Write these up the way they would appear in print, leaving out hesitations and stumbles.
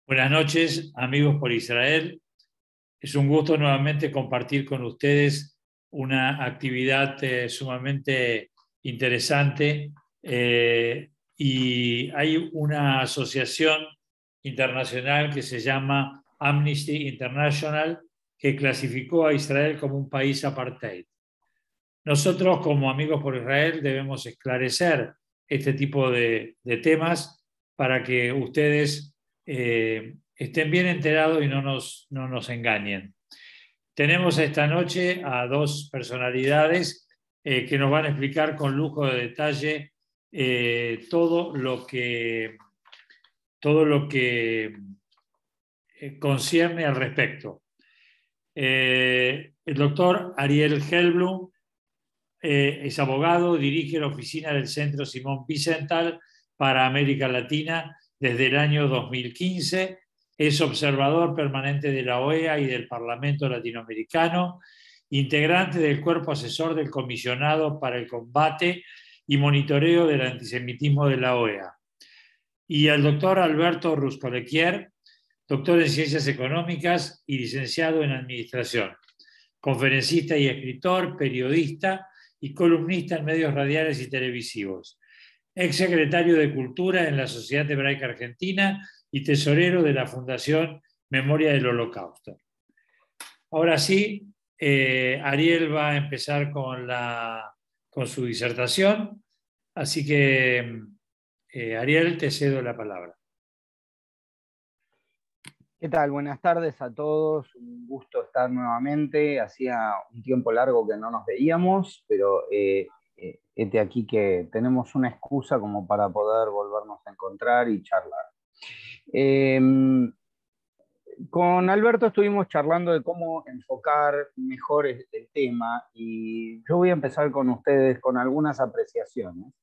Buenas noches, amigos por Israel. Es un gusto nuevamente compartir con ustedes una actividad sumamente interesante. Y hay una asociación internacional que se llama Amnesty International que clasificó a Israel como un país apartheid. Nosotros, como amigos por Israel, debemos esclarecer este tipo de temas para que ustedes estén bien enterados y no nos engañen. Tenemos esta noche a dos personalidades que nos van a explicar con lujo de detalle todo lo que concierne al respecto. El doctor Ariel Helblum es abogado, dirige la oficina del Centro Simón Wiesenthal para América Latina desde el año 2015, es observador permanente de la OEA y del Parlamento Latinoamericano, integrante del cuerpo asesor del Comisionado para el Combate y Monitoreo del Antisemitismo de la OEA. Y al doctor Alberto Ruscolequier, doctor en Ciencias Económicas y licenciado en Administración, conferencista y escritor, periodista y columnista en medios radiales y televisivos, ex secretario de Cultura en la Sociedad Hebraica Argentina y tesorero de la Fundación Memoria del Holocausto. Ahora sí, Ariel va a empezar con su disertación, así que Ariel, te cedo la palabra. ¿Qué tal? Buenas tardes a todos, un gusto estar nuevamente. Hacía un tiempo largo que no nos veíamos, pero este aquí que tenemos una excusa como para poder volvernos a encontrar y charlar. Con Alberto estuvimos charlando de cómo enfocar mejor el tema y yo voy a empezar con ustedes con algunas apreciaciones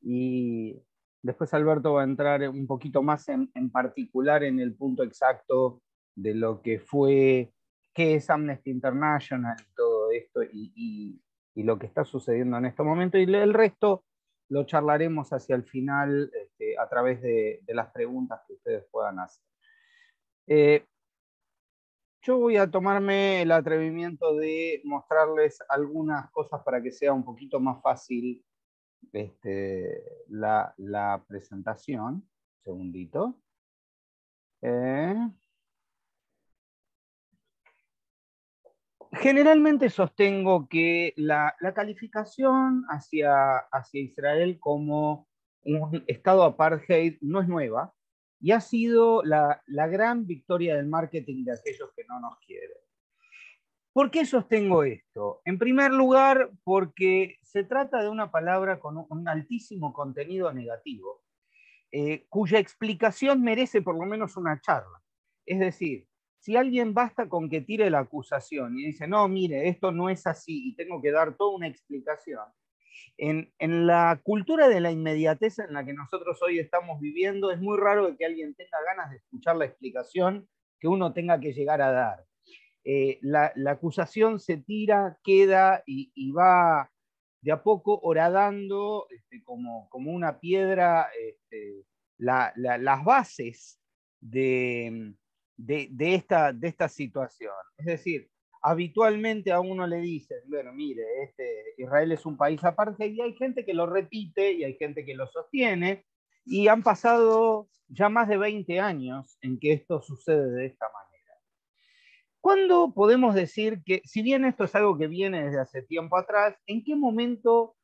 y después Alberto va a entrar un poquito más en particular en el punto exacto de lo que fue, qué es Amnesty International y todo esto y lo que está sucediendo en este momento. Y el resto lo charlaremos hacia el final a través de las preguntas que ustedes puedan hacer. Yo voy a tomarme el atrevimiento de mostrarles algunas cosas para que sea un poquito más fácil la presentación. Un segundito. Generalmente sostengo que la calificación hacia Israel como un estado apartheid no es nueva y ha sido la gran victoria del marketing de aquellos que no nos quieren. ¿Por qué sostengo esto? En primer lugar, porque se trata de una palabra con un altísimo contenido negativo, cuya explicación merece por lo menos una charla. Es decir, si alguien basta con que tire la acusación y dice, no, mire, esto no es así y tengo que dar toda una explicación, en la cultura de la inmediatez en la que nosotros hoy estamos viviendo, es muy raro que alguien tenga ganas de escuchar la explicación que uno tenga que llegar a dar. La acusación se tira, queda y va de a poco horadando como una piedra las bases de esta situación. Es decir, habitualmente a uno le dicen, bueno, mire, Israel es un país aparte y hay gente que lo repite y hay gente que lo sostiene y han pasado ya más de 20 años en que esto sucede de esta manera. ¿Cuándo podemos decir que, si bien esto es algo que viene desde hace tiempo atrás, en qué momento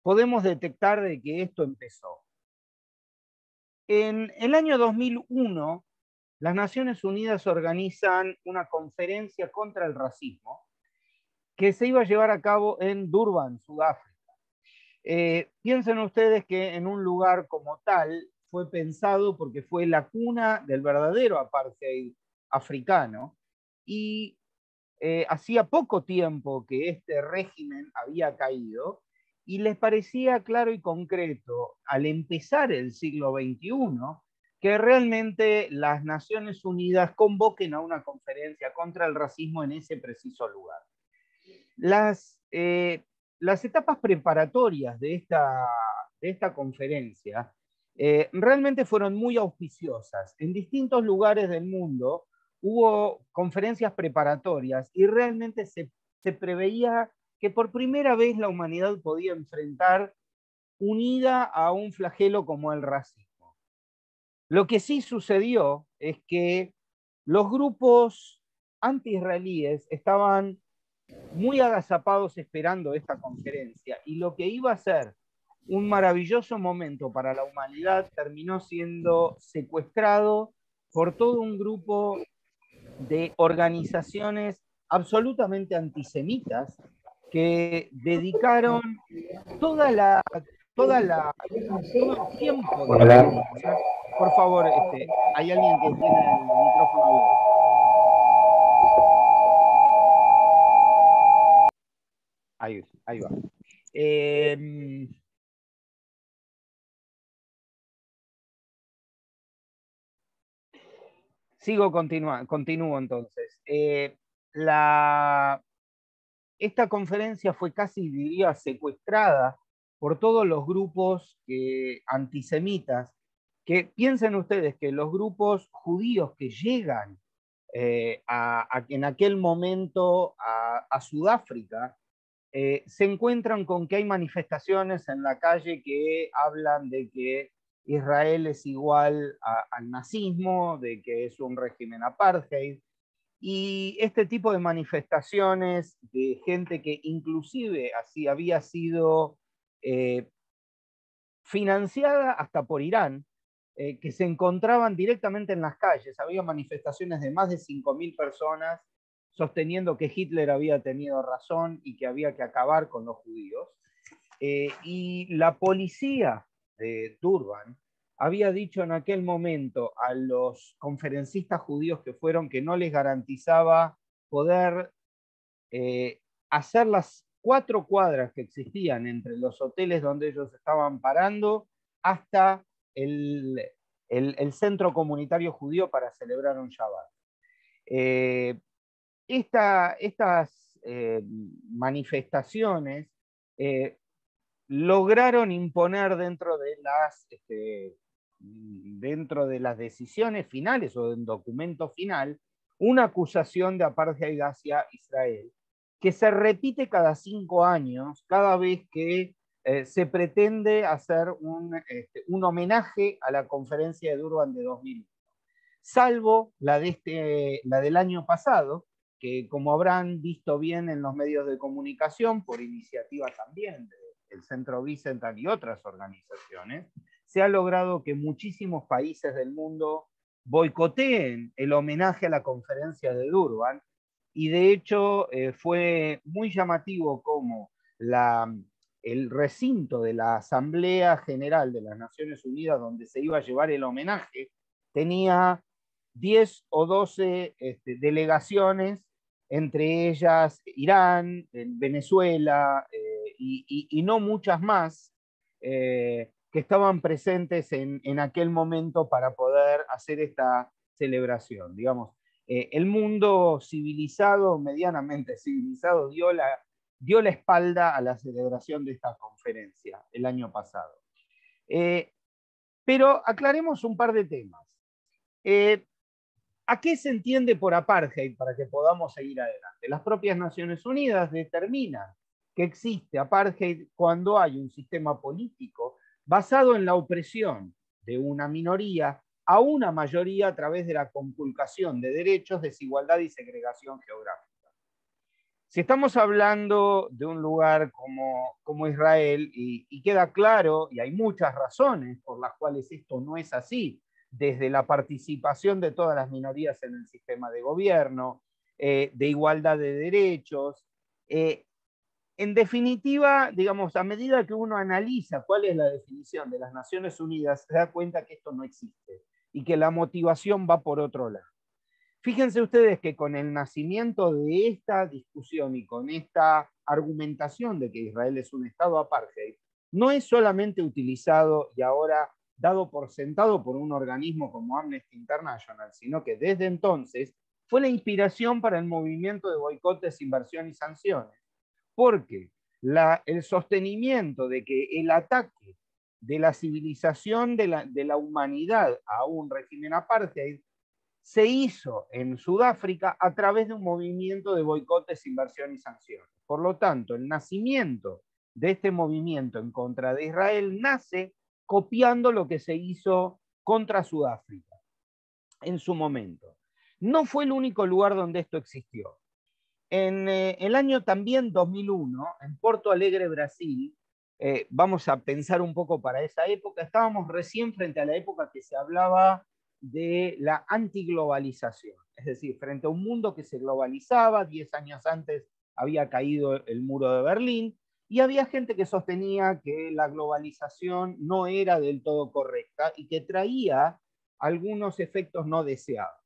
podemos detectar de que esto empezó? En el año 2001, las Naciones Unidas organizan una conferencia contra el racismo que se iba a llevar a cabo en Durban, Sudáfrica. Piensen ustedes que en un lugar como tal fue pensado porque fue la cuna del verdadero apartheid africano y hacía poco tiempo que este régimen había caído y les parecía claro y concreto al empezar el siglo XXI que realmente las Naciones Unidas convoquen a una conferencia contra el racismo en ese preciso lugar. Las etapas preparatorias de esta conferencia realmente fueron muy auspiciosas. En distintos lugares del mundo hubo conferencias preparatorias y realmente se preveía que por primera vez la humanidad podía enfrentar unida a un flagelo como el racismo. Lo que sí sucedió es que los grupos anti-israelíes estaban muy agazapados esperando esta conferencia y lo que iba a ser un maravilloso momento para la humanidad terminó siendo secuestrado por todo un grupo de organizaciones absolutamente antisemitas que dedicaron toda la, toda la, todo el tiempo de la Hola. conferencia. Por favor, hay alguien que tiene el micrófono abierto. Ahí va. Continúo entonces. Esta conferencia fue casi, diría, secuestrada por todos los grupos antisemitas, que piensen ustedes que los grupos judíos que llegan en aquel momento a Sudáfrica, se encuentran con que hay manifestaciones en la calle que hablan de que Israel es igual al nazismo, de que es un régimen apartheid, y este tipo de manifestaciones de gente que inclusive así había sido financiada hasta por Irán, que se encontraban directamente en las calles. Había manifestaciones de más de 5.000 personas sosteniendo que Hitler había tenido razón y que había que acabar con los judíos. Y la policía de Durban había dicho en aquel momento a los conferencistas judíos que fueron que no les garantizaba poder hacer las 4 cuadras que existían entre los hoteles donde ellos estaban parando hasta el centro comunitario judío para celebrar un Shabbat. Estas manifestaciones lograron imponer dentro de las decisiones finales o del documento final una acusación de apartheid hacia Israel, que se repite cada 5 años, cada vez que se pretende hacer un homenaje a la conferencia de Durban de 2001, salvo la del año pasado, que como habrán visto bien en los medios de comunicación, por iniciativa también del Centro Wiesenthal y otras organizaciones, se ha logrado que muchísimos países del mundo boicoteen el homenaje a la conferencia de Durban, y de hecho fue muy llamativo como el recinto de la Asamblea General de las Naciones Unidas, donde se iba a llevar el homenaje, tenía 10 o 12 delegaciones, entre ellas Irán, Venezuela y no muchas más, que estaban presentes en aquel momento para poder hacer esta celebración. Digamos, el mundo civilizado, medianamente civilizado, dio la espalda a la celebración de esta conferencia el año pasado. Pero aclaremos un par de temas. ¿A qué se entiende por apartheid para que podamos seguir adelante? Las propias Naciones Unidas determinan que existe apartheid cuando hay un sistema político basado en la opresión de una minoría a una mayoría a través de la conculcación de derechos, desigualdad y segregación geográfica. Si estamos hablando de un lugar como Israel, y queda claro, y hay muchas razones por las cuales esto no es así, desde la participación de todas las minorías en el sistema de gobierno, de igualdad de derechos. En definitiva, digamos, a medida que uno analiza cuál es la definición de las Naciones Unidas, se da cuenta que esto no existe y que la motivación va por otro lado. Fíjense ustedes que con el nacimiento de esta discusión y con esta argumentación de que Israel es un Estado apartheid, no es solamente utilizado y ahora dado por sentado por un organismo como Amnesty International, sino que desde entonces fue la inspiración para el movimiento de boicot, desinversión y sanciones. Porque el sostenimiento de que el ataque de la civilización de la humanidad a un régimen apartheid se hizo en Sudáfrica a través de un movimiento de boicot, desinversión y sanciones. Por lo tanto, el nacimiento de este movimiento en contra de Israel nace copiando lo que se hizo contra Sudáfrica en su momento. No fue el único lugar donde esto existió. En el año también 2001, en Porto Alegre, Brasil, vamos a pensar un poco para esa época, estábamos recién frente a la época que se hablaba de la antiglobalización, es decir, frente a un mundo que se globalizaba, 10 años antes había caído el muro de Berlín, y había gente que sostenía que la globalización no era del todo correcta y que traía algunos efectos no deseados.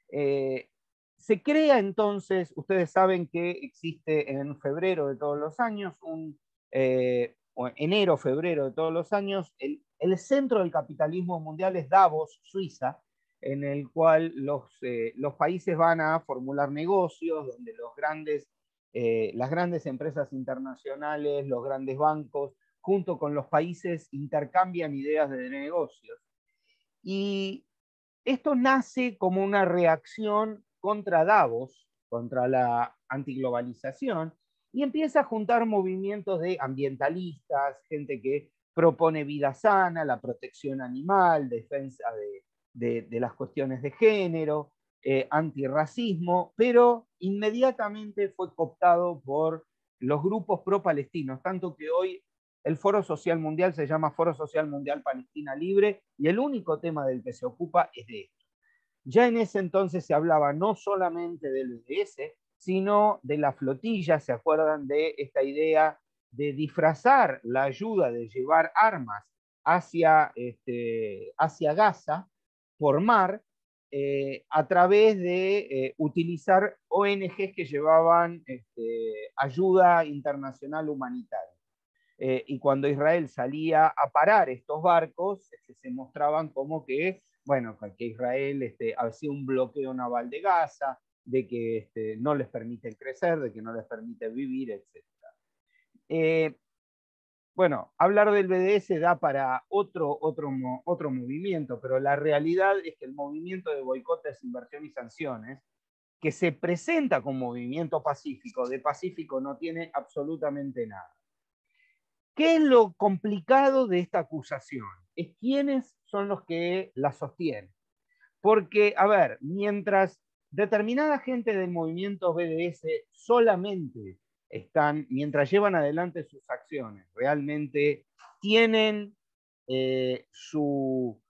Se crea entonces, ustedes saben que existe en febrero de todos los años, o enero, febrero de todos los años, el centro del capitalismo mundial es Davos, Suiza, en el cual los países van a formular negocios, donde las grandes empresas internacionales, los grandes bancos, junto con los países, intercambian ideas de negocios. Y esto nace como una reacción contra Davos, contra la antiglobalización, y empieza a juntar movimientos de ambientalistas, gente que propone vida sana, la protección animal, defensa de las cuestiones de género, antirracismo, pero inmediatamente fue cooptado por los grupos pro-palestinos, tanto que hoy el Foro Social Mundial se llama Foro Social Mundial Palestina Libre y el único tema del que se ocupa es de esto. Ya en ese entonces se hablaba no solamente del BDS, sino de la flotilla, ¿se acuerdan de esta idea de disfrazar la ayuda de llevar armas hacia Gaza por mar a través de utilizar ONGs que llevaban ayuda internacional humanitaria? Y cuando Israel salía a parar estos barcos, se mostraban como que, bueno, que Israel hacía un bloqueo naval de Gaza, de que no les permite crecer, de que no les permite vivir, etc. Bueno, hablar del BDS da para otro movimiento, pero la realidad es que el movimiento de boicot, desinversión y sanciones, que se presenta como movimiento pacífico, de pacífico no tiene absolutamente nada. ¿Qué es lo complicado de esta acusación? Es quiénes son los que la sostienen. Porque, a ver, mientras determinada gente del movimiento BDS solamente mientras llevan adelante sus acciones, realmente tienen su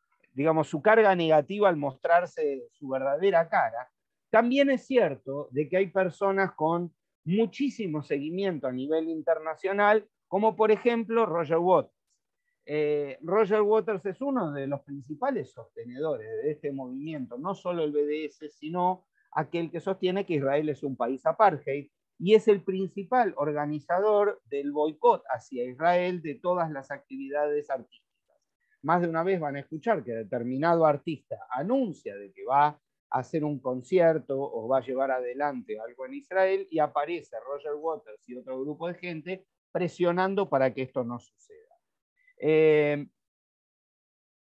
carga negativa al mostrarse su verdadera cara, también es cierto de que hay personas con muchísimo seguimiento a nivel internacional, como por ejemplo Roger Waters. Roger Waters es uno de los principales sostenedores de este movimiento, no solo el BDS, sino aquel que sostiene que Israel es un país apartheid y es el principal organizador del boicot hacia Israel de todas las actividades artísticas. Más de una vez van a escuchar que determinado artista anuncia de que va a hacer un concierto o va a llevar adelante algo en Israel y aparece Roger Waters y otro grupo de gente presionando para que esto no suceda.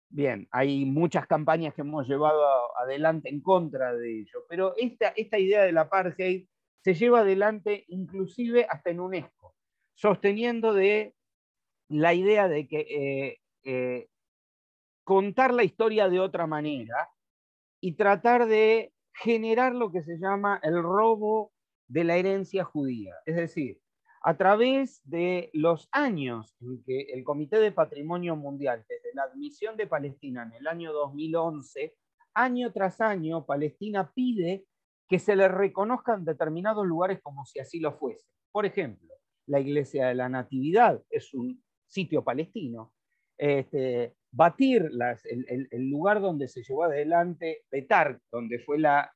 Bien, hay muchas campañas que hemos llevado adelante en contra de ello, pero esta idea del apartheid se lleva adelante inclusive hasta en UNESCO, sosteniendo de la idea de que contar la historia de otra manera y tratar de generar lo que se llama el robo de la herencia judía. Es decir, a través de los años en que el Comité de Patrimonio Mundial, desde la admisión de Palestina en el año 2011, año tras año, Palestina pide que se le reconozcan determinados lugares como si así lo fuese. Por ejemplo, la Iglesia de la Natividad es un sitio palestino. Batir, el lugar donde se llevó adelante Betar, donde fue la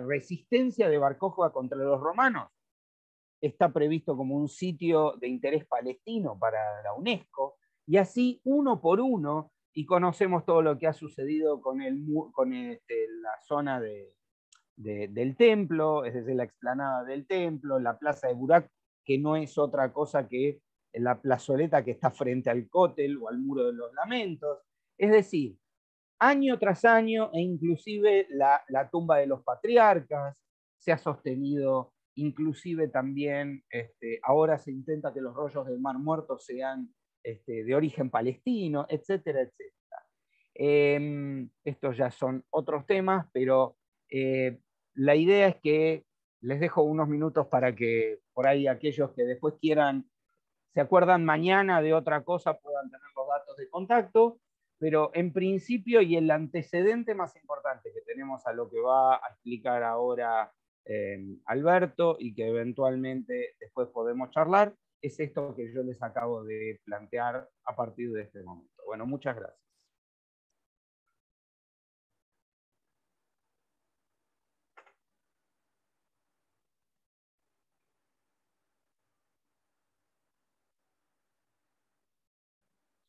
resistencia de Bar Kokhba contra los romanos, está previsto como un sitio de interés palestino para la UNESCO, y así uno por uno, y conocemos todo lo que ha sucedido con la zona del templo, es decir, la explanada del templo, la plaza de Burak, que no es otra cosa que la plazoleta que está frente al Cótel o al Muro de los Lamentos. Es decir, año tras año, e inclusive la tumba de los patriarcas se ha sostenido, inclusive también ahora se intenta que los rollos del Mar Muerto sean de origen palestino, etcétera, etcétera. Estos ya son otros temas, pero la idea es que les dejo unos minutos para que por ahí aquellos que después quieran, se acuerdan mañana de otra cosa, puedan tener los datos de contacto, pero en principio y el antecedente más importante que tenemos a lo que va a explicar ahora Alberto y que eventualmente después podemos charlar, es esto que yo les acabo de plantear a partir de este momento. Bueno, muchas gracias.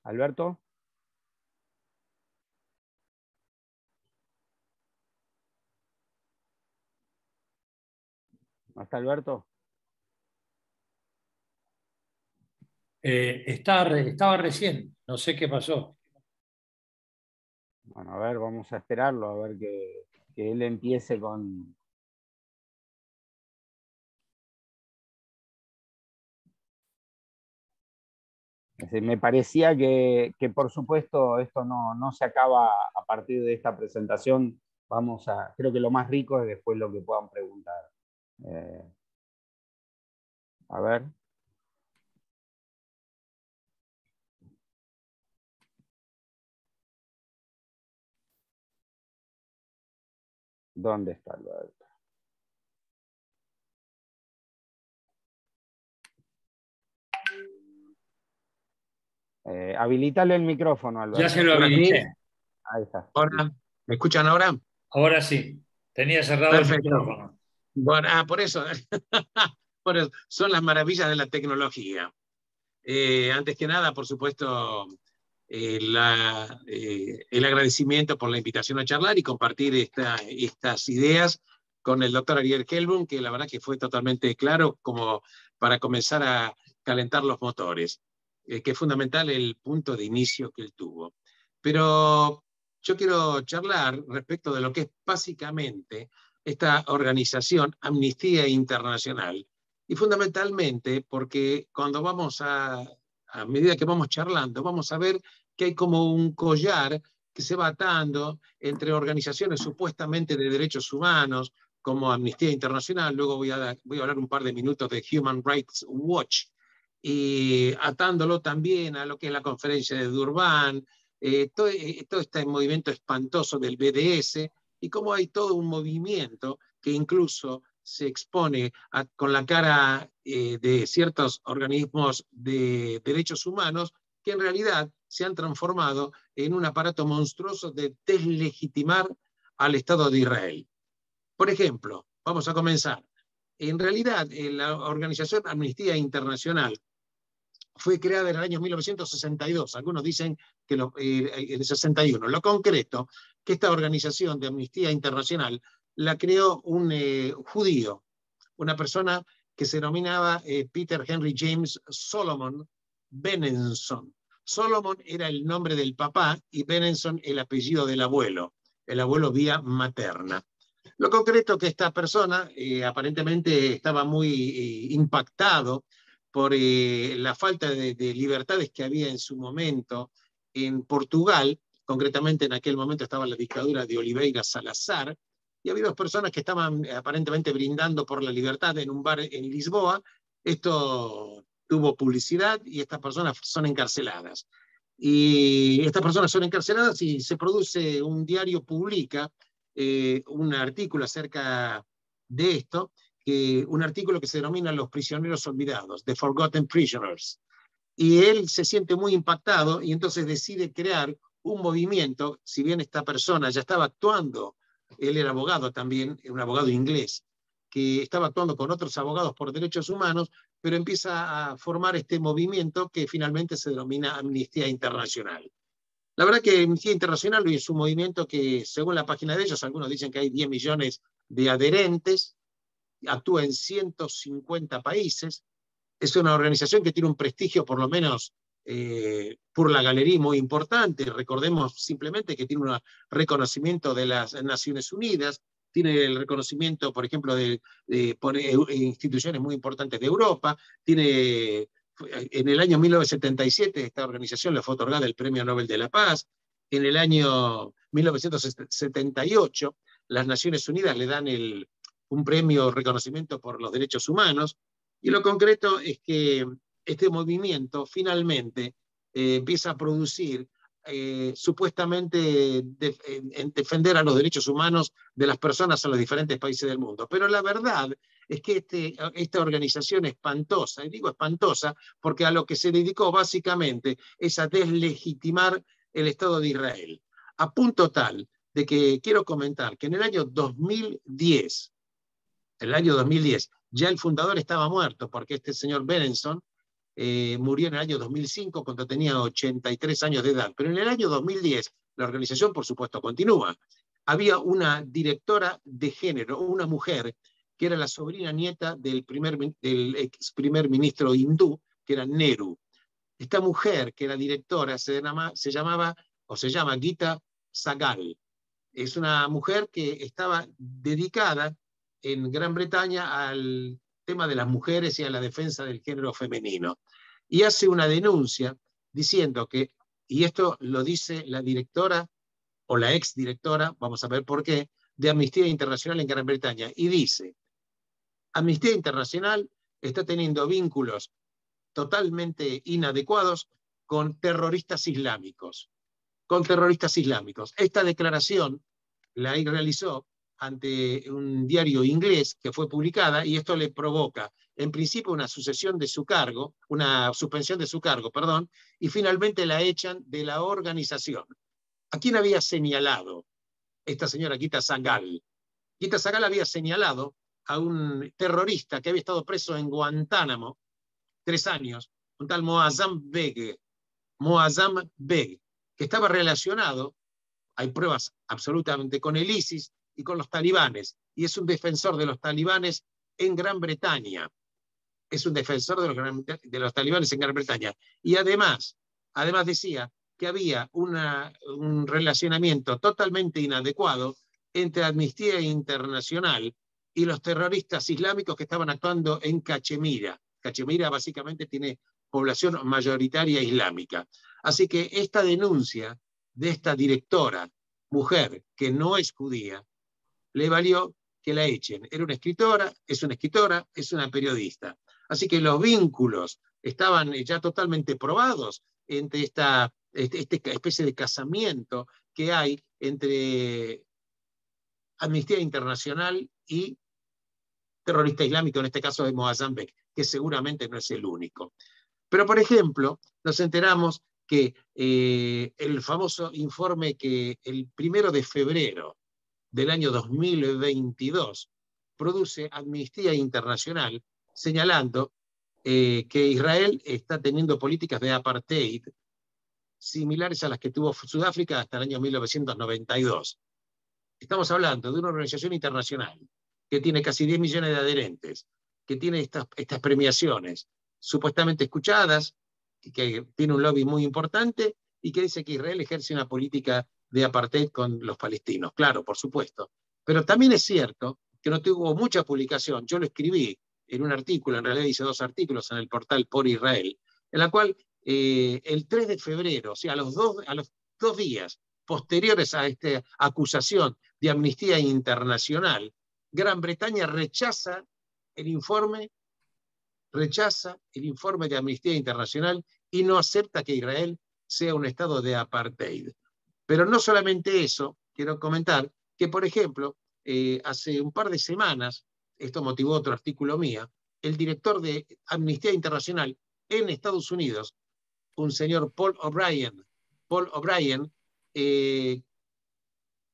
Alberto. ¿No está Alberto? Estaba recién, no sé qué pasó. Bueno, a ver, vamos a esperarlo, a ver que él empiece con... Me parecía que por supuesto esto no se acaba a partir de esta presentación. Creo que lo más rico es después lo que puedan preguntar. A ver. ¿Dónde está Alberto? Habilitale el micrófono, Alberto. Ya se lo habilité. Ahí está. Ahora, ¿me escuchan ahora? Ahora sí. Tenía cerrado el micrófono. Bueno, por eso. Por eso. Son las maravillas de la tecnología. Antes que nada, por supuesto, el agradecimiento por la invitación a charlar y compartir estas ideas con el doctor Ariel Helblum, que la verdad que fue totalmente claro como para comenzar a calentar los motores, que es fundamental el punto de inicio que él tuvo. Pero yo quiero charlar respecto de lo que es básicamente esta organización Amnistía Internacional, y fundamentalmente porque cuando a medida que vamos charlando, vamos a ver que hay como un collar que se va atando entre organizaciones supuestamente de derechos humanos, como Amnistía Internacional, luego voy a hablar un par de minutos de Human Rights Watch, y atándolo también a lo que es la conferencia de Durban, todo este movimiento espantoso del BDS, y cómo hay todo un movimiento que incluso se expone con la cara de ciertos organismos de derechos humanos que en realidad se han transformado en un aparato monstruoso de deslegitimar al Estado de Israel. Por ejemplo, vamos a comenzar. En realidad, la organización Amnistía Internacional fue creada en el año 1962. Algunos dicen que en el 61. Lo concreto, que esta organización de Amnistía Internacional la creó un judío, una persona que se denominaba Peter Henry James Solomon Benenson. Solomon era el nombre del papá y Benenson el apellido del abuelo, el abuelo vía materna. Lo concreto que esta persona aparentemente estaba muy impactado por la falta de libertades que había en su momento en Portugal. Concretamente en aquel momento estaba la dictadura de Oliveira Salazar, y había dos personas que estaban aparentemente brindando por la libertad en un bar en Lisboa. Esto tuvo publicidad y estas personas son encarceladas. Y estas personas son encarceladas y se produce, un diario publica un artículo acerca de esto, un artículo que se denomina Los prisioneros olvidados, The Forgotten Prisoners. Y él se siente muy impactado y entonces decide crear un movimiento. Si bien esta persona ya estaba actuando, él era abogado también, un abogado inglés, que estaba actuando con otros abogados por derechos humanos, pero empieza a formar este movimiento que finalmente se denomina Amnistía Internacional. La verdad que Amnistía Internacional es un movimiento que, según la página de ellos, algunos dicen que hay 10 millones de adherentes, actúa en 150 países, Es una organización que tiene un prestigio, por lo menos por la galería, muy importante. Recordemos simplemente que tiene un reconocimiento de las Naciones Unidas, tiene el reconocimiento, por ejemplo, por instituciones muy importantes de Europa, tiene, en el año 1977 esta organización le fue otorgada el Premio Nobel de la Paz, en el año 1978 las Naciones Unidas le dan un premio reconocimiento por los derechos humanos, y lo concreto es que este movimiento finalmente empieza a producir supuestamente en defender a los derechos humanos de las personas en los diferentes países del mundo. Pero la verdad es que esta organización espantosa, y digo espantosa porque a lo que se dedicó básicamente es a deslegitimar el Estado de Israel, a punto tal de que quiero comentar que en el año 2010, ya el fundador estaba muerto, porque este señor Berenson murió en el año 2005 cuando tenía 83 años de edad. Pero en el año 2010, la organización, por supuesto, continúa. Había una directora de género, una mujer, que era la sobrina nieta del ex primer ministro hindú, que era Nehru. Esta mujer, que era directora, se llama Gita Sahgal. Es una mujer que estaba dedicada en Gran Bretaña al tema de las mujeres y a la defensa del género femenino. Y hace una denuncia diciendo que, y esto lo dice la directora o la exdirectora, vamos a ver por qué, de Amnistía Internacional en Gran Bretaña, y dice: Amnistía Internacional está teniendo vínculos totalmente inadecuados con terroristas islámicos. Esta declaración la realizó ante un diario inglés que fue publicada, y esto le provoca, en principio, una suspensión de su cargo, y finalmente la echan de la organización. ¿A quién había señalado esta señora Gita Sahgal? Gita Sahgal había señalado a un terrorista que había estado preso en Guantánamo 3 años, un tal Moazzam Begg, que estaba relacionado, hay pruebas absolutamente, con el ISIS y con los talibanes, y es un defensor de los talibanes en Gran Bretaña. Y además decía que había un relacionamiento totalmente inadecuado entre Amnistía Internacional y los terroristas islámicos que estaban actuando en Cachemira. Cachemira básicamente tiene población mayoritaria islámica. Así que esta denuncia de esta directora, mujer que no es judía, le valió que la echen. Era una escritora, es una periodista. Así que los vínculos estaban ya totalmente probados entre esta especie de casamiento que hay entre Amnistía Internacional y terrorista islámico, en este caso de Moazzam Begg, que seguramente no es el único. Pero, por ejemplo, nos enteramos que el famoso informe que el 1 de febrero del año 2022 produce Amnistía Internacional señalando que Israel está teniendo políticas de apartheid similares a las que tuvo Sudáfrica hasta el año 1992. Estamos hablando de una organización internacional que tiene casi 10 millones de adherentes, que tiene estas premiaciones supuestamente escuchadas, que tiene un lobby muy importante y que dice que Israel ejerce una política de apartheid con los palestinos. Claro, por supuesto. Pero también es cierto que no tuvo mucha publicación. Yo lo escribí en un artículo, en realidad hice 2 artículos en el portal Por Israel, en la cual el 3 de febrero, o sea, a los 2 días posteriores a esta acusación de Amnistía Internacional, Gran Bretaña rechaza el informe de Amnistía Internacional y no acepta que Israel sea un estado de apartheid. Pero no solamente eso, quiero comentar que, por ejemplo, hace un par de semanas, esto motivó otro artículo mío, el director de Amnistía Internacional en Estados Unidos, un señor Paul O'Brien,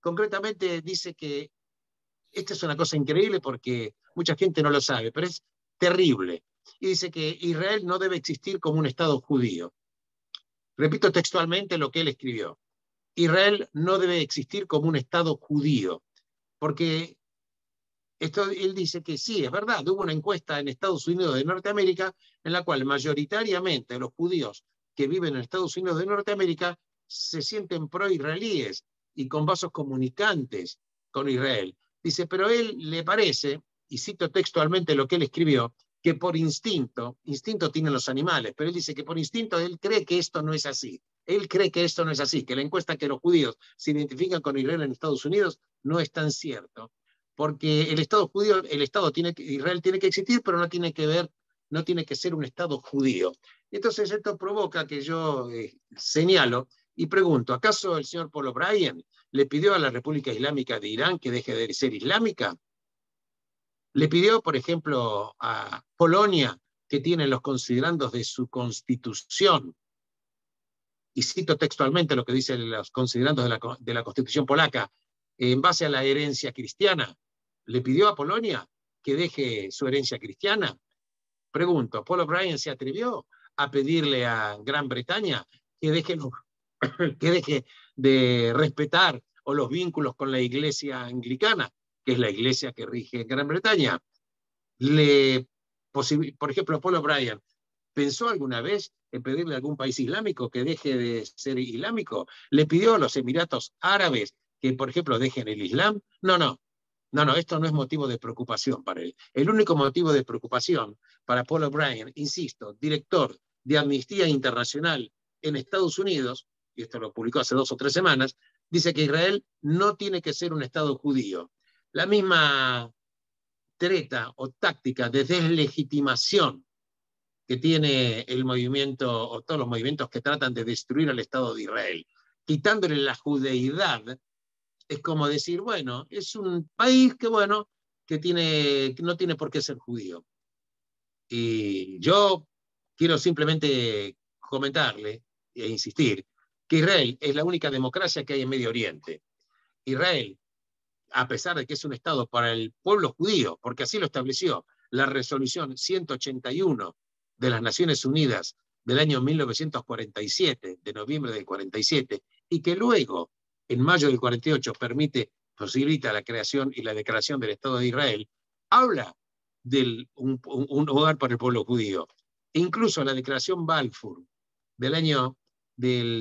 concretamente dice que esta es una cosa increíble porque mucha gente no lo sabe, pero es terrible. Y dice que Israel no debe existir como un Estado judío. Repito textualmente lo que él escribió. Israel no debe existir como un Estado judío, porque Él dice que sí, es verdad, hubo una encuesta en Estados Unidos de Norteamérica en la cual mayoritariamente los judíos que viven en Estados Unidos de Norteamérica se sienten pro-israelíes y con vasos comunicantes con Israel. Dice, pero a él le parece, y cito textualmente lo que él escribió, que por instinto tienen los animales, pero él dice que por instinto él cree que esto no es así. Él cree que esto no es así, que la encuesta que los judíos se identifican con Israel en Estados Unidos no es tan cierto, porque el Estado judío, Israel tiene que existir, pero no tiene que ser un Estado judío. Entonces esto provoca que yo señalo y pregunto, ¿acaso el señor Paul O'Brien le pidió a la República Islámica de Irán que deje de ser islámica? ¿Le pidió, por ejemplo, a Polonia, que tiene los considerandos de su constitución, y cito textualmente lo que dicen los considerandos de la constitución polaca, en base a la herencia cristiana, ¿le pidió a Polonia que deje su herencia cristiana? Pregunto, ¿Paul O'Brien se atrevió a pedirle a Gran Bretaña que deje de respetar o los vínculos con la iglesia anglicana, que es la iglesia que rige en Gran Bretaña? Por ejemplo, Paul O'Brien, ¿pensó alguna vez en pedirle a algún país islámico que deje de ser islámico? ¿Le pidió a los Emiratos Árabes que, por ejemplo, dejen el Islam? No, esto no es motivo de preocupación para él. El único motivo de preocupación para Paul O'Brien, insisto, director de Amnistía Internacional en Estados Unidos, y esto lo publicó hace 2 o 3 semanas, dice que Israel no tiene que ser un Estado judío. La misma treta o táctica de deslegitimación que tiene el movimiento, o todos los movimientos que tratan de destruir al Estado de Israel, quitándole la judeidad, es como decir, bueno, es un país que no tiene por qué ser judío. Y yo quiero simplemente comentarle e insistir que Israel es la única democracia que hay en Medio Oriente. Israel, a pesar de que es un Estado para el pueblo judío, porque así lo estableció la resolución 181 de las Naciones Unidas del año 1947, de noviembre del 47, y que luego, en mayo del 48, posibilita la creación y la declaración del Estado de Israel, habla de un hogar para el pueblo judío. Incluso la declaración Balfour del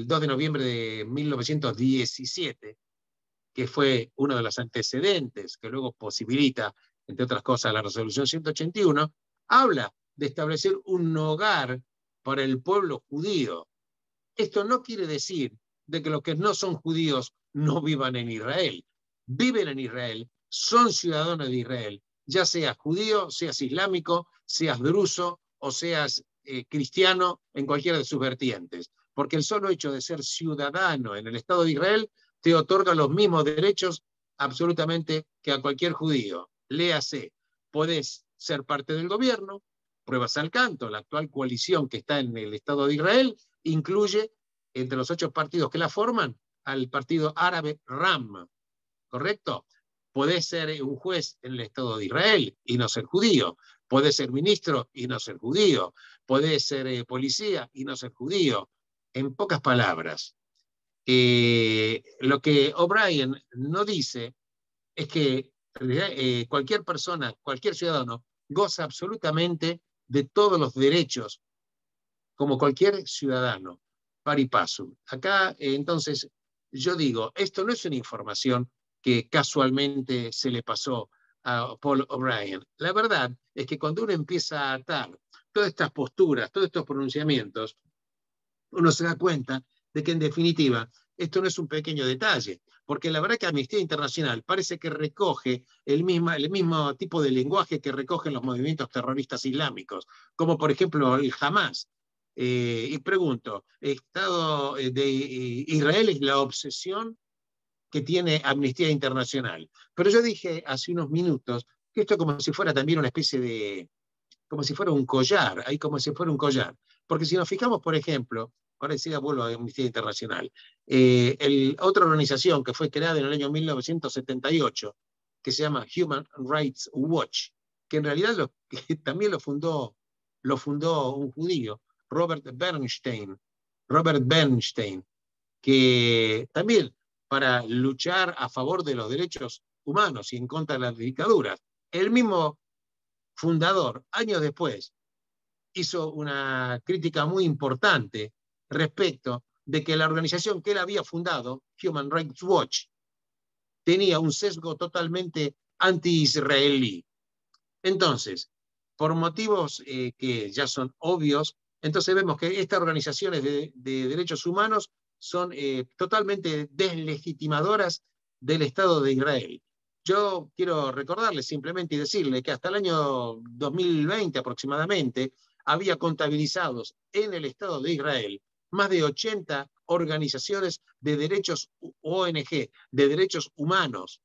2 de noviembre de 1917, que fue uno de los antecedentes que luego posibilita, entre otras cosas, la resolución 181, habla de establecer un hogar para el pueblo judío. Esto no quiere decir de que los que no son judíos no vivan en Israel. Viven en Israel, son ciudadanos de Israel, ya seas judío, seas islámico, seas druso o seas cristiano en cualquiera de sus vertientes. Porque el solo hecho de ser ciudadano en el Estado de Israel te otorga los mismos derechos absolutamente que a cualquier judío. Léase, podés ser parte del gobierno, pruebas al canto, la actual coalición que está en el Estado de Israel incluye entre los 8 partidos que la forman al partido árabe RAM, ¿correcto? Podés ser un juez en el Estado de Israel y no ser judío, podés ser ministro y no ser judío, podés ser policía y no ser judío. En pocas palabras, lo que O'Brien no dice es que cualquier persona, cualquier ciudadano, goza absolutamente de todos los derechos, como cualquier ciudadano, pari passu. Acá, entonces, yo digo, esto no es una información que casualmente se le pasó a Paul O'Brien. La verdad es que cuando uno empieza a atar todas estas posturas, todos estos pronunciamientos, uno se da cuenta de que en definitiva esto no es un pequeño detalle, porque la verdad que Amnistía Internacional parece que recoge el mismo tipo de lenguaje que recogen los movimientos terroristas islámicos, como por ejemplo el Hamas. Y pregunto, ¿Estado de Israel es la obsesión que tiene Amnistía Internacional? Pero yo dije hace unos minutos que esto como si fuera también una especie de, como si fuera un collar, ahí como si fuera un collar. Porque si nos fijamos, por ejemplo, ahora decía, vuelvo a Amnistía Internacional, otra organización que fue creada en el año 1978, que se llama Human Rights Watch, que en realidad también lo fundó un judío, Robert Bernstein, que también para luchar a favor de los derechos humanos y en contra de las dictaduras, El mismo fundador, años después, hizo una crítica muy importante respecto de que la organización que él había fundado, Human Rights Watch, tenía un sesgo totalmente anti-israelí. Entonces, por motivos que ya son obvios, entonces vemos que estas organizaciones de derechos humanos son totalmente deslegitimadoras del Estado de Israel. Yo quiero recordarles simplemente y decirle que hasta el año 2020 aproximadamente había contabilizados en el Estado de Israel más de 80 organizaciones de derechos, ONG, de derechos humanos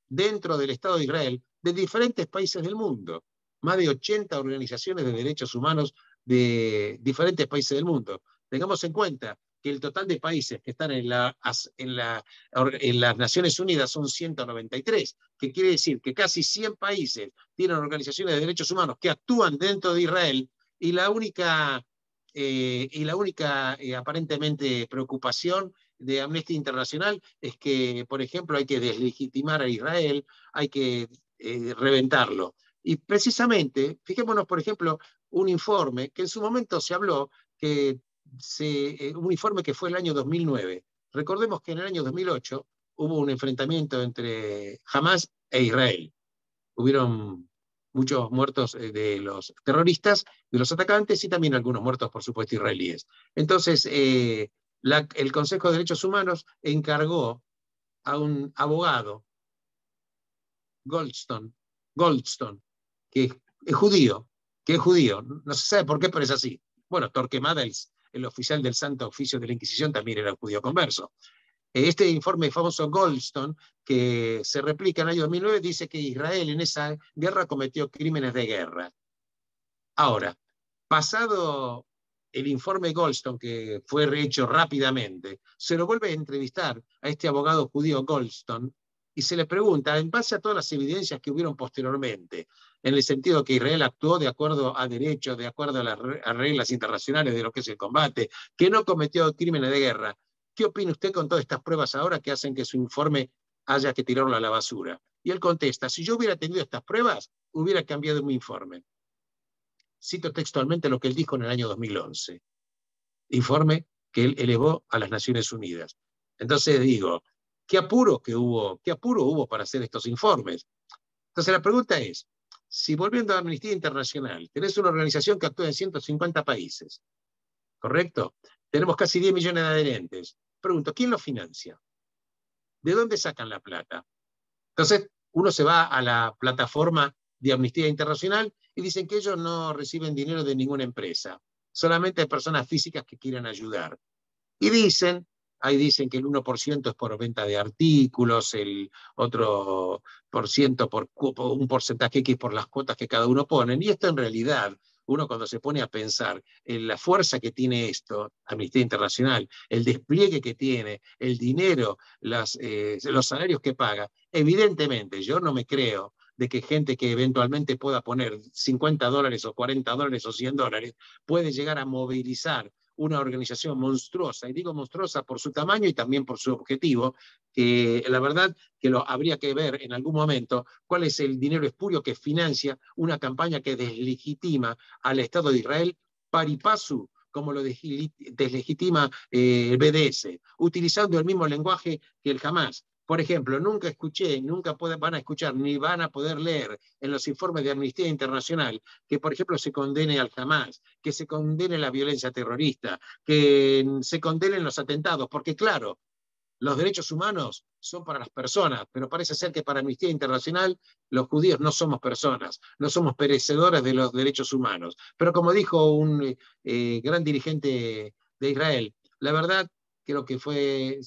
dentro del Estado de Israel de diferentes países del mundo. Más de 80 organizaciones de derechos humanos de diferentes países del mundo. Tengamos en cuenta que el total de países que están en las Naciones Unidas son 193, que quiere decir que casi 100 países tienen organizaciones de derechos humanos que actúan dentro de Israel, y la única aparentemente preocupación de Amnistía Internacional es que, por ejemplo, hay que deslegitimar a Israel, hay que reventarlo. Y precisamente, fijémonos, por ejemplo, un informe que en su momento se habló, un informe que fue el año 2009. Recordemos que en el año 2008 hubo un enfrentamiento entre Hamas e Israel. Hubieron muchos muertos de los terroristas, de los atacantes, y también algunos muertos, por supuesto, israelíes. Entonces, el Consejo de Derechos Humanos encargó a un abogado, Goldstone, que es judío, no se sabe por qué, pero es así. Bueno, Torquemada, el oficial del Santo Oficio de la Inquisición, también era judío converso. Este informe famoso Goldstone, que se replica en el año 2009, dice que Israel en esa guerra cometió crímenes de guerra. Ahora, pasado el informe Goldstone, que fue rehecho rápidamente, se lo vuelve a entrevistar a este abogado judío Goldstone y se le pregunta, en base a todas las evidencias que hubieron posteriormente, en el sentido que Israel actuó de acuerdo a derechos, de acuerdo a las reglas internacionales de lo que es el combate, que no cometió crímenes de guerra, ¿qué opina usted con todas estas pruebas ahora que hacen que su informe haya que tirarlo a la basura? Y él contesta, si yo hubiera tenido estas pruebas, hubiera cambiado mi informe. Cito textualmente lo que él dijo en el año 2011, informe que él elevó a las Naciones Unidas. Entonces digo, ¿qué apuro hubo para hacer estos informes? Entonces la pregunta es, si volviendo a Amnistía Internacional, tenés una organización que actúa en 150 países, ¿correcto? Tenemos casi 10 millones de adherentes. Pregunto, ¿quién los financia? ¿De dónde sacan la plata? Entonces uno se va a la plataforma de Amnistía Internacional y dicen que ellos no reciben dinero de ninguna empresa, solamente de personas físicas que quieran ayudar. Y ahí dicen que el 1% es por venta de artículos, el otro por ciento por un porcentaje X por las cuotas que cada uno pone. Y esto en realidad, uno cuando se pone a pensar en la fuerza que tiene esto, Amnistía Internacional, el despliegue que tiene, el dinero, los salarios que paga, evidentemente yo no me creo de que gente que eventualmente pueda poner $50 o $40 o $100 puede llegar a movilizar una organización monstruosa, y digo monstruosa por su tamaño y también por su objetivo, que la verdad que habría que ver en algún momento cuál es el dinero espurio que financia una campaña que deslegitima al Estado de Israel pari passu, como lo deslegitima el BDS, utilizando el mismo lenguaje que el Hamas. Por ejemplo, nunca van a escuchar, ni van a poder leer en los informes de Amnistía Internacional que, por ejemplo, se condene al Hamas, que se condene la violencia terrorista, que se condenen los atentados, porque claro, los derechos humanos son para las personas, pero parece ser que para Amnistía Internacional los judíos no somos personas, no somos perecedores de los derechos humanos. Pero como dijo un gran dirigente de Israel, la verdad creo que fue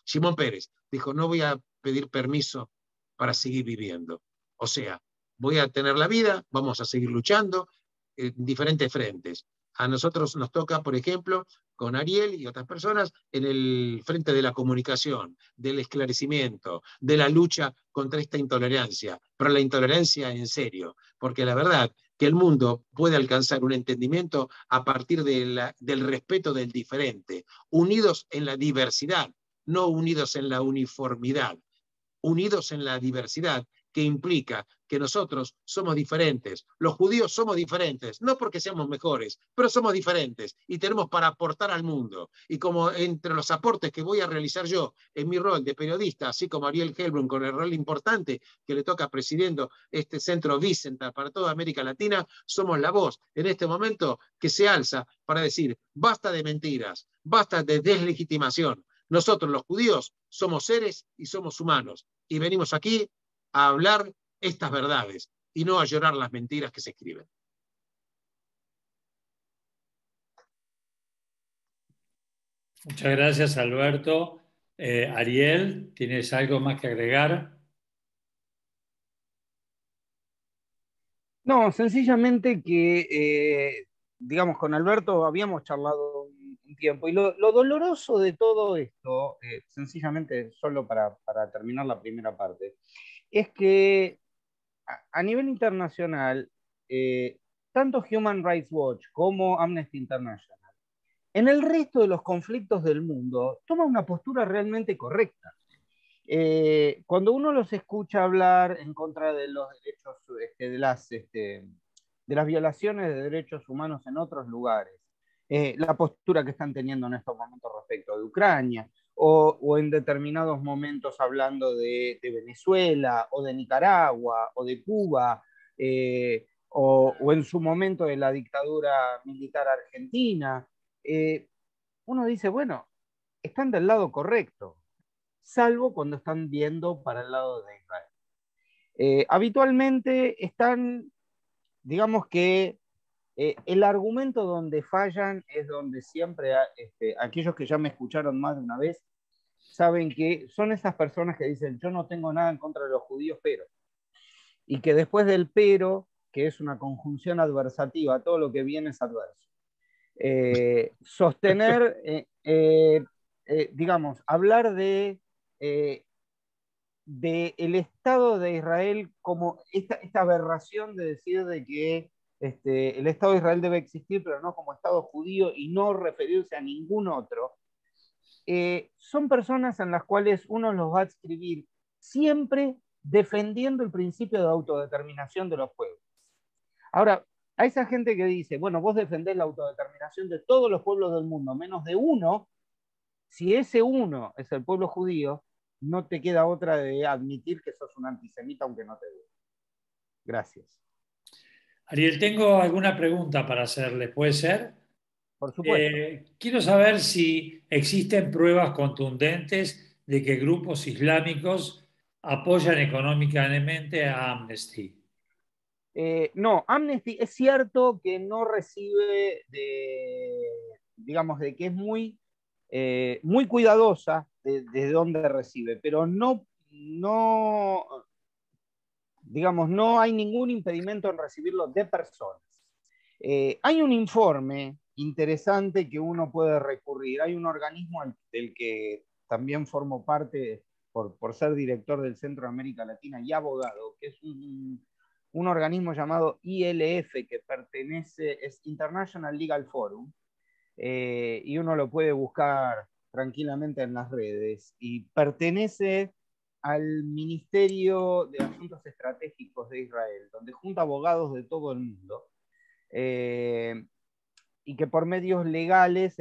Shimon Peres, dijo, no voy a pedir permiso para seguir viviendo. O sea, voy a tener la vida, vamos a seguir luchando en diferentes frentes. A nosotros nos toca, por ejemplo, con Ariel y otras personas, en el frente de la comunicación, del esclarecimiento, de la lucha contra esta intolerancia, pero la intolerancia en serio, porque la verdad que el mundo puede alcanzar un entendimiento a partir del respeto del diferente, unidos en la diversidad, no unidos en la uniformidad, unidos en la diversidad, que implica que nosotros somos diferentes, los judíos somos diferentes, no porque seamos mejores, pero somos diferentes y tenemos para aportar al mundo. Y como entre los aportes que voy a realizar yo en mi rol de periodista, así como Ariel Helblum con el rol importante que le toca presidiendo este centro Wiesenthal para toda América Latina, somos la voz en este momento que se alza para decir, basta de mentiras, basta de deslegitimación. Nosotros los judíos somos seres y somos humanos y venimos aquí a hablar estas verdades y no a llorar las mentiras que se escriben. Muchas gracias, Alberto. Ariel, ¿tienes algo más que agregar? No, sencillamente que, digamos, con Alberto habíamos charlado un tiempo y lo doloroso de todo esto, sencillamente solo para terminar la primera parte, es que a nivel internacional, tanto Human Rights Watch como Amnesty International, en el resto de los conflictos del mundo, toma una postura realmente correcta. Cuando uno los escucha hablar en contra de los derechos, de las violaciones de derechos humanos en otros lugares, la postura que están teniendo en estos momentos respecto de Ucrania, o en determinados momentos hablando de Venezuela, o de Nicaragua, o de Cuba, o en su momento de la dictadura militar argentina, uno dice, bueno, están del lado correcto, salvo cuando están viendo para el lado de Israel. Habitualmente están, digamos que el argumento donde fallan es donde siempre, aquellos que ya me escucharon más de una vez, saben que son esas personas que dicen, yo no tengo nada en contra de los judíos, pero, y que después del pero, que es una conjunción adversativa, todo lo que viene es adverso. Sostener, digamos, hablar de el Estado de Israel como esta aberración de decir de que el Estado de Israel debe existir, pero no como Estado judío y no referirse a ningún otro, son personas en las cuales uno los va a escribir siempre defendiendo el principio de autodeterminación de los pueblos. Ahora, a esa gente que dice, bueno, vos defendés la autodeterminación de todos los pueblos del mundo, menos de uno, si ese uno es el pueblo judío, no te queda otra de admitir que sos un antisemita aunque no te guste. Gracias. Ariel, tengo alguna pregunta para hacerle, ¿puede ser? Por supuesto. Quiero saber si existen pruebas contundentes de que grupos islámicos apoyan económicamente a Amnesty. No, Amnesty es cierto que no recibe digamos, de que es muy cuidadosa de dónde recibe, pero digamos, no hay ningún impedimento en recibirlo de personas. Hay un informe interesante que uno puede recurrir. Hay un organismo del que también formo parte por ser director del Centro de América Latina y abogado, que es un organismo llamado ILF, que es International Legal Forum, y uno lo puede buscar tranquilamente en las redes, y pertenece al Ministerio de Asuntos Estratégicos de Israel, donde junta abogados de todo el mundo, y que por medios legales,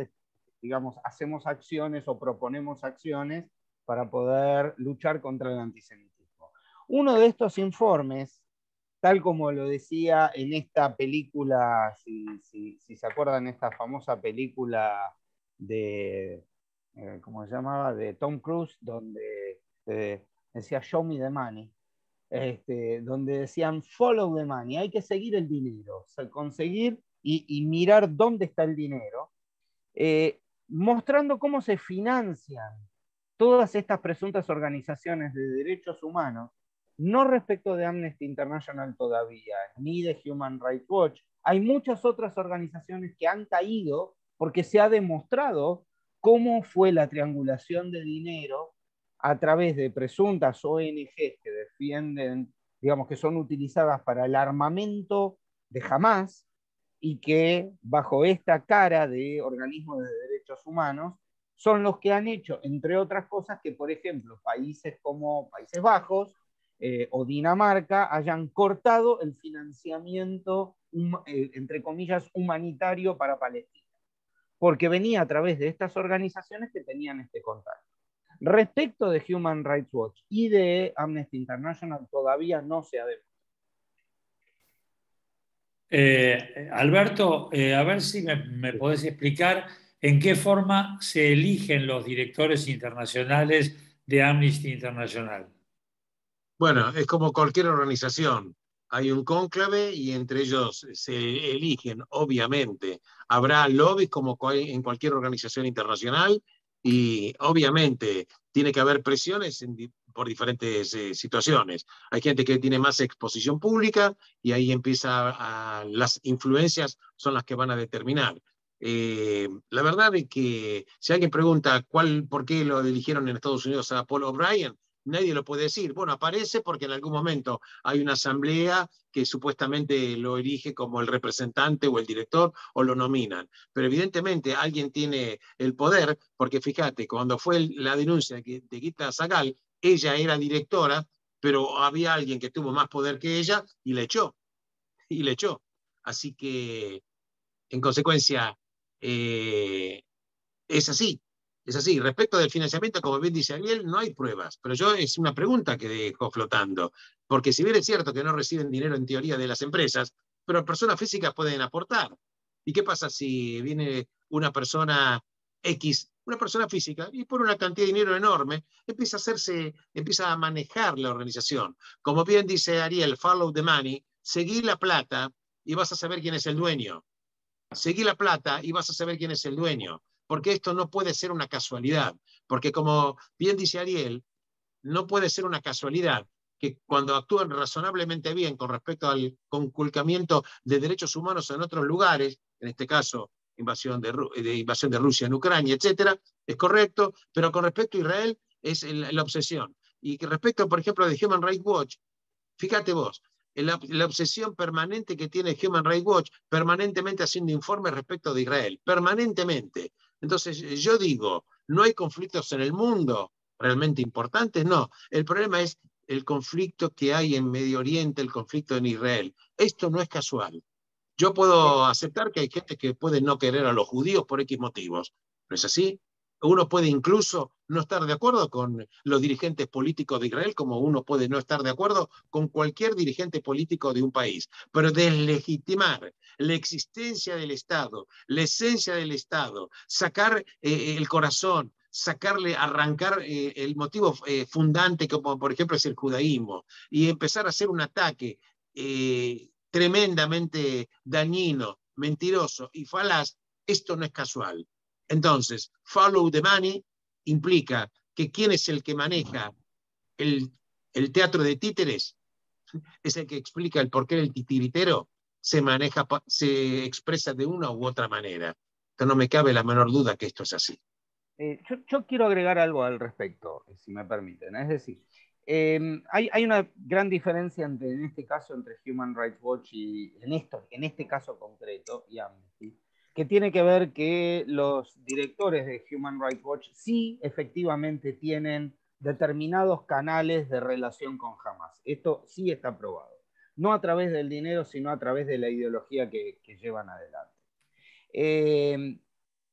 digamos, hacemos acciones o proponemos acciones para poder luchar contra el antisemitismo. Uno de estos informes, tal como lo decía en esta película, si se acuerdan, esta famosa película de, ¿cómo se llamaba?, de Tom Cruise, donde decía Show me the money, donde decían follow the money, hay que seguir el dinero, o sea, conseguir y mirar dónde está el dinero, mostrando cómo se financian todas estas presuntas organizaciones de derechos humanos, no respecto de Amnesty International todavía, ni de Human Rights Watch. Hay muchas otras organizaciones que han caído porque se ha demostrado cómo fue la triangulación de dinero a través de presuntas ONGs que defienden, digamos, que son utilizadas para el armamento de Hamas y que bajo esta cara de organismos de derechos humanos son los que han hecho, entre otras cosas, que, por ejemplo, países como Países Bajos o Dinamarca hayan cortado el financiamiento, entre comillas, humanitario para Palestina, porque venía a través de estas organizaciones que tenían este contacto. Respecto de Human Rights Watch y de Amnesty International, todavía no se ha demostrado. Alberto, a ver si me podés explicar en qué forma se eligen los directores internacionales de Amnesty International. Bueno, es como cualquier organización. Hay un cónclave y entre ellos se eligen, obviamente. Habrá lobbies como en cualquier organización internacional y obviamente tiene que haber presiones por diferentes situaciones. Hay gente que tiene más exposición pública y ahí las influencias son las que van a determinar. La verdad es que si alguien pregunta por qué lo eligieron en Estados Unidos a Paul O'Brien, nadie lo puede decir. Bueno, aparece porque en algún momento hay una asamblea que supuestamente lo elige como el representante o el director o lo nominan. Pero evidentemente alguien tiene el poder, porque fíjate, cuando fue la denuncia de Gita Sagal, ella era directora, pero había alguien que tuvo más poder que ella y le echó. Y le echó. Así que, en consecuencia, es así. Es así. Respecto del financiamiento, como bien dice Ariel, no hay pruebas, pero es una pregunta que dejo flotando. Porque si bien es cierto que no reciben dinero en teoría de las empresas, pero personas físicas pueden aportar. ¿Y qué pasa si viene una persona X, una persona física, y por una cantidad de dinero enorme, empieza a manejar la organización? Como bien dice Ariel, follow the money, seguí la plata y vas a saber quién es el dueño. Seguí la plata y vas a saber quién es el dueño, porque esto no puede ser una casualidad, porque como bien dice Ariel, no puede ser una casualidad que cuando actúan razonablemente bien con respecto al conculcamiento de derechos humanos en otros lugares, en este caso invasión de Rusia en Ucrania, etcétera, es correcto, pero con respecto a Israel es la obsesión. Y respecto, por ejemplo, de Human Rights Watch, fíjate vos, la obsesión permanente que tiene Human Rights Watch, permanentemente haciendo informes respecto de Israel, permanentemente. Entonces, yo digo, ¿no hay conflictos en el mundo realmente importantes? No, el problema es el conflicto que hay en Medio Oriente, el conflicto en Israel. Esto no es casual. Yo puedo aceptar que hay gente que puede no querer a los judíos por X motivos, ¿no es así? Uno puede incluso no estar de acuerdo con los dirigentes políticos de Israel, como uno puede no estar de acuerdo con cualquier dirigente político de un país. Pero deslegitimar la existencia del Estado, la esencia del Estado, sacar el corazón, arrancar el motivo fundante, como por ejemplo es el judaísmo, y empezar a hacer un ataque tremendamente dañino, mentiroso y falaz, esto no es casual. Entonces, follow the money implica que quién es el que maneja el teatro de títeres, es el que explica el porqué del titiritero, se expresa de una u otra manera. Entonces no me cabe la menor duda que esto es así. Yo quiero agregar algo al respecto, si me permiten. Es decir, hay una gran diferencia en este caso entre Human Rights Watch y en este caso concreto y Amnesty, que tiene que ver que los directores de Human Rights Watch sí efectivamente tienen determinados canales de relación con Hamas. Esto sí está probado. No a través del dinero, sino a través de la ideología que llevan adelante.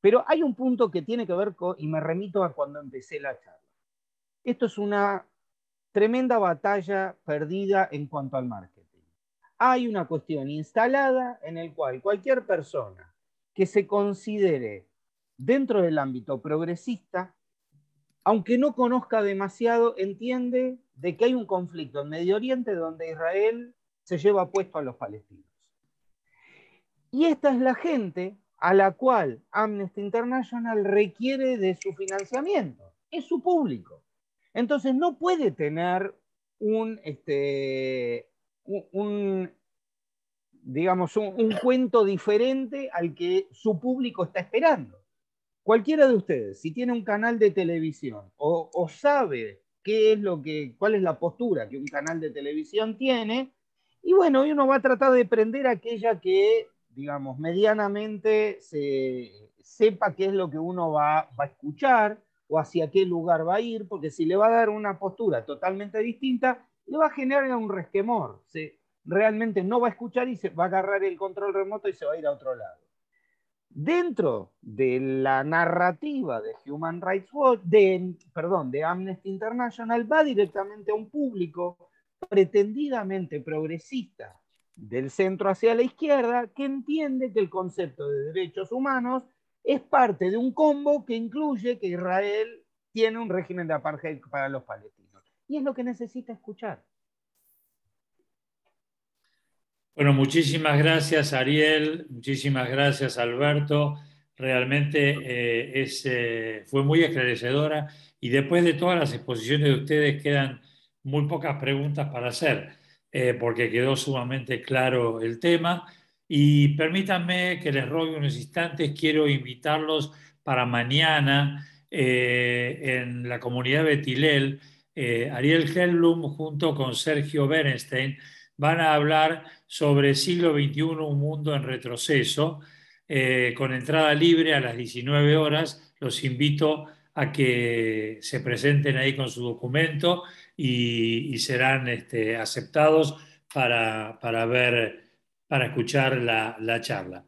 Pero hay un punto que tiene que ver con, y me remito a cuando empecé la charla. Esto es una tremenda batalla perdida en cuanto al marketing. Hay una cuestión instalada en el cual cualquier persona que se considere dentro del ámbito progresista, aunque no conozca demasiado, entiende de que hay un conflicto en Medio Oriente donde Israel se lleva puesto a los palestinos. Y esta es la gente a la cual Amnesty International requiere de su financiamiento. Es su público. Entonces no puede tener digamos, un cuento diferente al que su público está esperando. Cualquiera de ustedes, si tiene un canal de televisión o sabe cuál es la postura que un canal de televisión tiene, y bueno, uno va a tratar de prender aquella que, digamos, medianamente sepa qué es lo que uno va a escuchar o hacia qué lugar va a ir, porque si le va a dar una postura totalmente distinta, le va a generar un resquemor. Realmente no va a escuchar y se va a agarrar el control remoto y se va a ir a otro lado. Dentro de la narrativa de Human Rights Watch, de Amnesty International, va directamente a un público pretendidamente progresista del centro hacia la izquierda, que entiende que el concepto de derechos humanos es parte de un combo que incluye que Israel tiene un régimen de apartheid para los palestinos. Y es lo que necesita escuchar. Bueno, muchísimas gracias, Ariel, muchísimas gracias, Alberto. Realmente fue muy esclarecedora y después de todas las exposiciones de ustedes quedan muy pocas preguntas para hacer, porque quedó sumamente claro el tema. Y permítanme que les rogue unos instantes, quiero invitarlos para mañana en la comunidad Betilel. Ariel Hellblum junto con Sergio Berenstein van a hablar sobre siglo XXI, un mundo en retroceso, con entrada libre a las 19 horas. Los invito a que se presenten ahí con su documento y serán aceptados para escuchar la charla.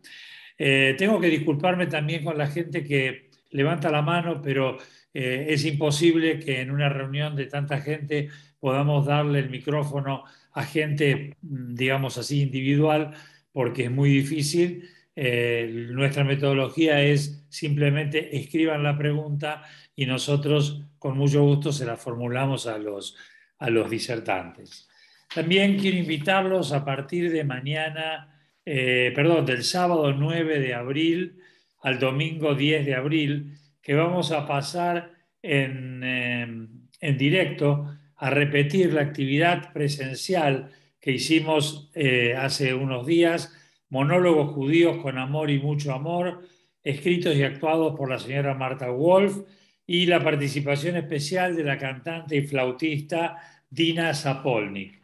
Tengo que disculparme también con la gente que levanta la mano, pero es imposible que en una reunión de tanta gente podamos darle el micrófono a gente, digamos así, individual, porque es muy difícil. Nuestra metodología es simplemente escriban la pregunta y nosotros con mucho gusto se la formulamos a los disertantes. También quiero invitarlos a partir de mañana, del sábado 9 de abril al domingo 10 de abril, que vamos a pasar en directo a repetir la actividad presencial que hicimos hace unos días, monólogos judíos con amor y mucho amor, escritos y actuados por la señora Marta Wolf, y la participación especial de la cantante y flautista Dina Zapolnik.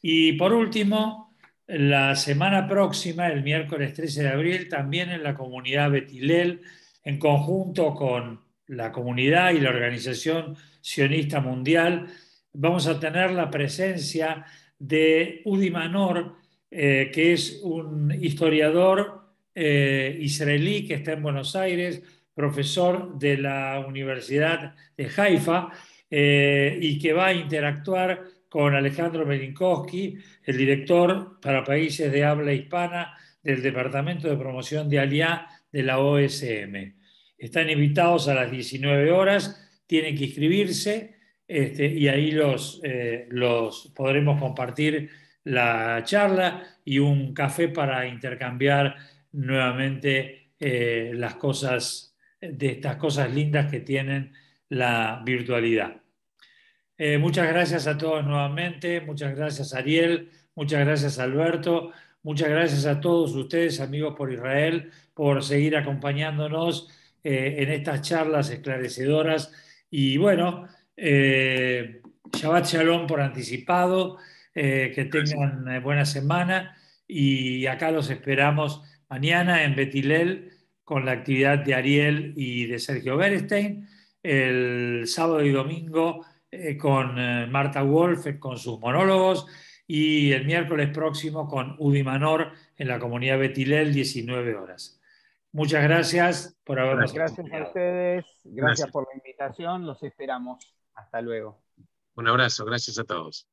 Y por último, la semana próxima, el miércoles 13 de abril, también en la comunidad Betilel, en conjunto con la comunidad y la Organización Sionista Mundial, vamos a tener la presencia de Udi Manor, que es un historiador israelí que está en Buenos Aires, profesor de la Universidad de Haifa, y que va a interactuar con Alejandro Belinkowski, el director para países de habla hispana del Departamento de Promoción de Aliá de la OSM. Están invitados a las 19 horas, tienen que inscribirse y ahí los podremos compartir la charla y un café para intercambiar nuevamente las cosas, de estas cosas lindas que tienen la virtualidad. Muchas gracias a todos nuevamente, muchas gracias Ariel, muchas gracias Alberto, muchas gracias a todos ustedes, amigos por Israel, por seguir acompañándonos en estas charlas esclarecedoras. Y bueno, Shabbat Shalom por anticipado, que tengan buena semana y acá los esperamos mañana en Betilel con la actividad de Ariel y de Sergio Berenstein, el sábado y domingo con Marta Wolf con sus monólogos y el miércoles próximo con Udi Manor en la comunidad Betilel, 19 horas. Muchas gracias por habernos acompañado. Gracias a ustedes, gracias por la invitación, los esperamos. Hasta luego. Un abrazo, gracias a todos.